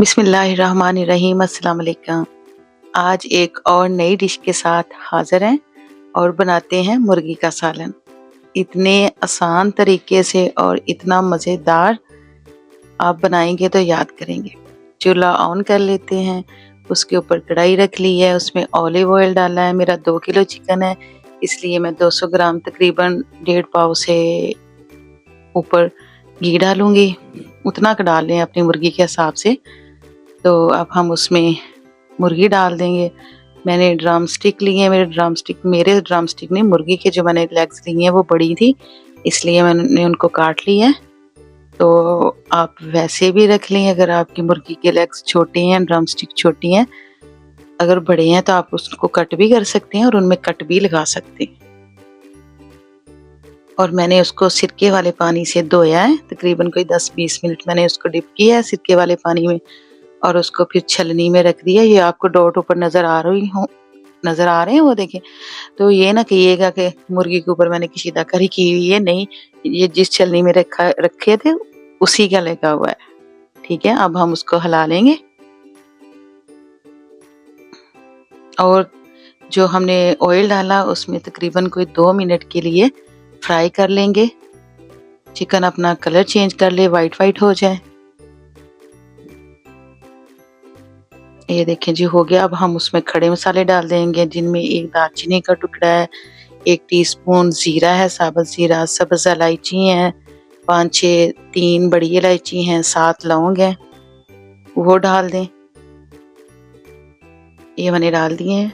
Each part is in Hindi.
बिस्मिल्लाहिर्रहमानिर्रहीम। अस्सलाम वालेकुम। आज एक और नई डिश के साथ हाज़िर हैं और बनाते हैं मुर्गी का सालन। इतने आसान तरीके से और इतना मज़ेदार आप बनाएंगे तो याद करेंगे। चूल्हा ऑन कर लेते हैं, उसके ऊपर कढ़ाई रख ली है, उसमें ऑलिव ऑयल डाला है। मेरा 2 किलो चिकन है, इसलिए मैं 200 ग्राम तकरीबन 1.5 पाव से ऊपर घी डालूंगी। उतना का डाल लें अपनी मुर्गी के हिसाब से। तो अब हम उसमें मुर्गी डाल देंगे। मैंने ड्रम स्टिक ली है, मेरे ड्रम स्टिक नहीं, मुर्गी के जो मैंने लेग्स ली हैं वो बड़ी थी, इसलिए मैंने उनको काट लिया है। तो आप वैसे भी रख लें, अगर आपकी मुर्गी के लेग्स छोटे हैं, ड्रम स्टिक छोटी हैं। अगर बड़े हैं तो आप उसको कट भी कर सकते हैं और उनमें कट भी लगा सकते हैं। और मैंने उसको सिरके वाले पानी से धोया है, तकरीबन कोई 10-20 मिनट मैंने उसको डिप किया है सिरके वाले पानी में और उसको फिर छलनी में रख दिया। ये आपको डॉट ऊपर नज़र आ रहे हैं वो देखें। तो ये ना कहिएगा कि मुर्गी के ऊपर मैंने कशीदाकारी की हुई है, नहीं, ये जिस छलनी में रखे थे उसी का लगा हुआ है। ठीक है, अब हम उसको हिला लेंगे और जो हमने ऑयल डाला उसमें तकरीबन कोई 2 मिनट के लिए फ्राई कर लेंगे। चिकन अपना कलर चेंज कर ले, वाइट हो जाए। ये देखें जी, हो गया। अब हम उसमें खड़े मसाले डाल देंगे, जिनमें एक दालचीनी का टुकड़ा है, 1 टीस्पून जीरा है, साबुत जीरा, सब्ज़ इलायची है, 5-6 3 बड़ी इलायची हैं, 7 लौंग हैं, वो डाल दें। ये मैंने डाल दिए हैं।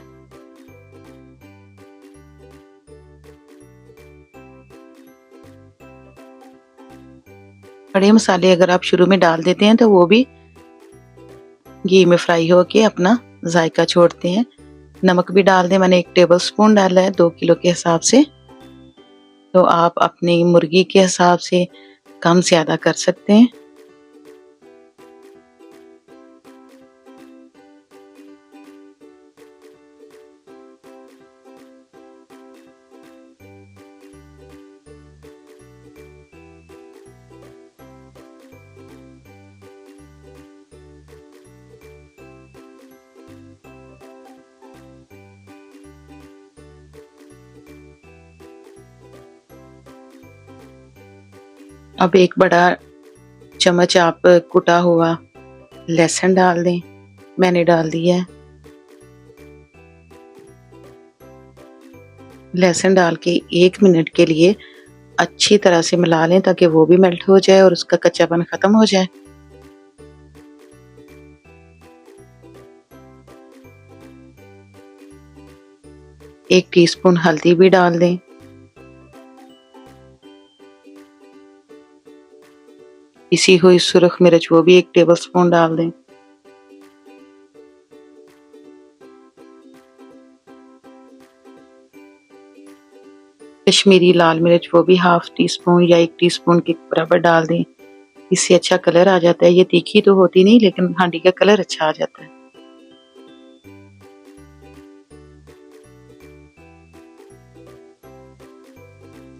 खड़े मसाले अगर आप शुरू में डाल देते हैं तो वो भी घी में फ्राई होके अपना जायका छोड़ते हैं। नमक भी डाल दें, मैंने 1 टेबल स्पून डाला है 2 किलो के हिसाब से। तो आप अपनी मुर्गी के हिसाब से कम ज़्यादा कर सकते हैं। अब 1 बड़ा चम्मच आप कुटा हुआ लहसुन डाल दें, मैंने डाल दिया है। लहसुन डाल के 1 मिनट के लिए अच्छी तरह से मिला लें ताकि वो भी मेल्ट हो जाए और उसका कच्चापन खत्म हो जाए। एक टीस्पून हल्दी भी डाल दें। पिसी हुई सुरख मिर्च वो भी 1 टेबल स्पून डाल दें। कश्मीरी लाल मिर्च वो भी हाफ टी स्पून या 1 टीस्पून के बराबर डाल दें। इससे अच्छा कलर आ जाता है। ये तीखी तो होती नहीं, लेकिन हांडी का कलर अच्छा आ जाता है।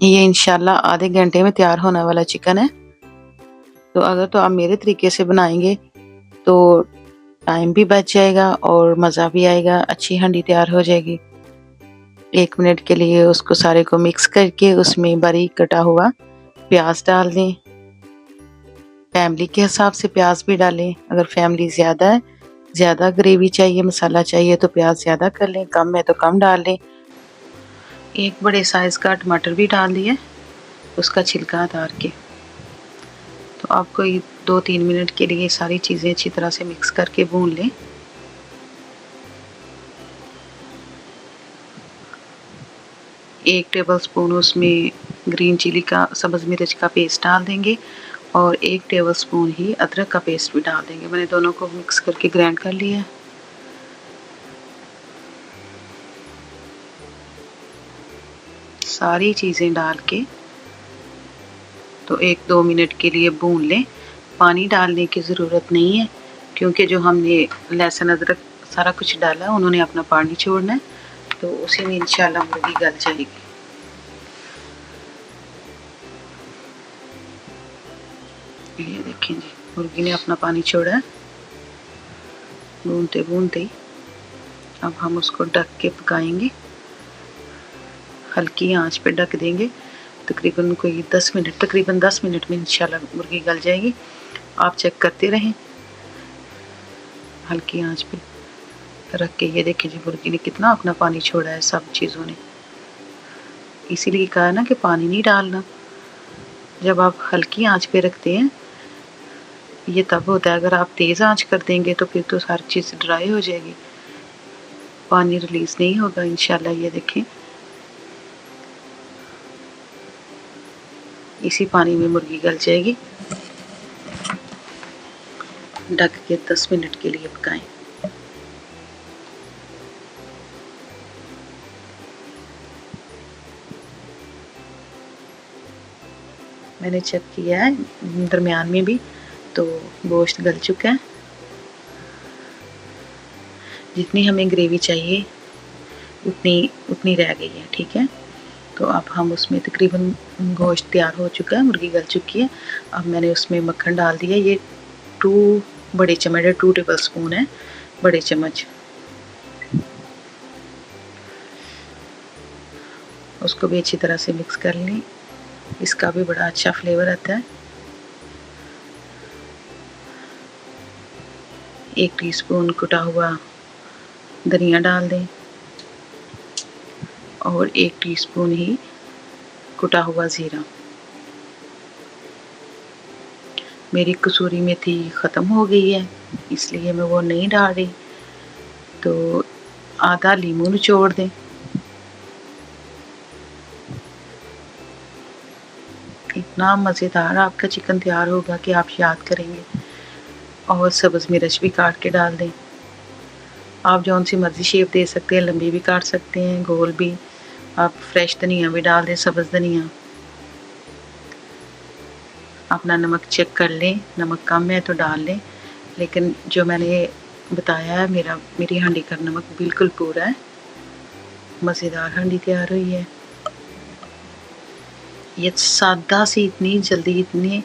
ये इंशाल्लाह आधे घंटे में तैयार होने वाला चिकन है। तो अगर तो आप मेरे तरीके से बनाएंगे तो टाइम भी बच जाएगा और मज़ा भी आएगा, अच्छी हांडी तैयार हो जाएगी। 1 मिनट के लिए उसको सारे को मिक्स करके उसमें बारीक कटा हुआ प्याज डाल दें। फैमिली के हिसाब से प्याज भी डालें। अगर फैमिली ज़्यादा है, ज़्यादा ग्रेवी चाहिए, मसाला चाहिए तो प्याज ज़्यादा कर लें, कम है तो कम डाल लें। 1 बड़े साइज़ का टमाटर भी डाल दिए, उसका छिलका उतार के। तो आप कोई 2-3 मिनट के लिए सारी चीज़ें अच्छी तरह से मिक्स करके भून लें। एक टेबल स्पून उसमें ग्रीन चिली का, सब्ज़ मिर्च का पेस्ट डाल देंगे और 1 टेबल स्पून ही अदरक का पेस्ट भी डाल देंगे। मैंने दोनों को मिक्स करके ग्राइंड कर लिया है। सारी चीज़ें डाल के तो 1-2 मिनट के लिए भून लें। पानी डालने की ज़रूरत नहीं है, क्योंकि जो हमने लहसुन अदरक सारा कुछ डाला है उन्होंने अपना पानी छोड़ना है, तो उसी में इंशाल्लाह मुर्गी गल जाएगी। ये देखें जी, मुर्गी ने अपना पानी छोड़ा है। भूनते भूनते अब हम उसको ढक के पकाएंगे। हल्की आंच पे ढक देंगे तकरीबन 10 मिनट में इंशाल्लाह मुर्गी गल जाएगी। आप चेक करते रहें हल्की आंच पे रख के। ये देखिए जी मुर्गी ने कितना अपना पानी छोड़ा है सब चीज़ों ने। इसीलिए कहा ना कि पानी नहीं डालना। जब आप हल्की आंच पे रखते हैं ये तब होता है, अगर आप तेज़ आंच कर देंगे तो फिर तो सारी चीज़ ड्राई हो जाएगी, पानी रिलीज़ नहीं होगा इंशाल्लाह। ये देखें इसी पानी में मुर्गी गल जाएगी। ढक के 10 मिनट के लिए पकाएं। मैंने चेक किया है दरमियान में भी, तो गोश्त गल चुका है। जितनी हमें ग्रेवी चाहिए उतनी रह गई है, ठीक है। तो अब हम उसमें तकरीबन गोश्त तैयार हो चुका है, मुर्गी गल चुकी है। अब मैंने उसमें मक्खन डाल दिया। ये 2 बड़े चम्मच है, 2 टेबल स्पून है बड़े चम्मच। उसको भी अच्छी तरह से मिक्स कर लें, इसका भी बड़ा अच्छा फ्लेवर आता है। 1 टीस्पून कुटा हुआ धनिया डाल दें और 1 टीस्पून ही कुटा हुआ ज़ीरा। मेरी कसूरी मेथी ख़त्म हो गई है इसलिए मैं वो नहीं डाल रही, तो आधा लीमू निचोड़ दें। इतना मज़ेदार आपका चिकन तैयार होगा कि आप याद करेंगे। और सब्ज़ मिर्च भी काट के डाल दें। आप जौन सी मर्ज़ी शेप दे सकते हैं, लंबी भी काट सकते हैं, गोल भी। आप फ्रेश धनिया भी डाल दें, सब्ज़ धनिया। अपना नमक चेक कर लें, नमक कम है तो डाल लें, लेकिन जो मैंने बताया है मेरी हांडी का नमक बिल्कुल पूरा है। मज़ेदार हांडी तैयार हुई है। ये सादा सी इतनी जल्दी इतनी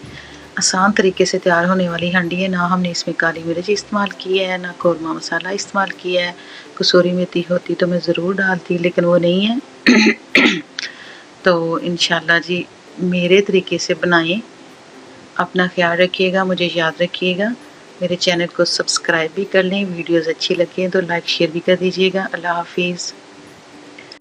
आसान तरीके से तैयार होने वाली हांडी है। ना हमने इसमें काली मिर्च इस्तेमाल की है, ना कौरमा मसाला इस्तेमाल किया है। कसूरी मेथी होती तो मैं ज़रूर डालती, लेकिन वो नहीं है। तो इंशाल्लाह जी मेरे तरीके से बनाएं। अपना ख्याल रखिएगा, मुझे याद रखिएगा। मेरे चैनल को सब्सक्राइब भी कर लें। वीडियोज़ अच्छी लगें तो लाइक शेयर भी कर दीजिएगा। अल्लाह हाफिज़।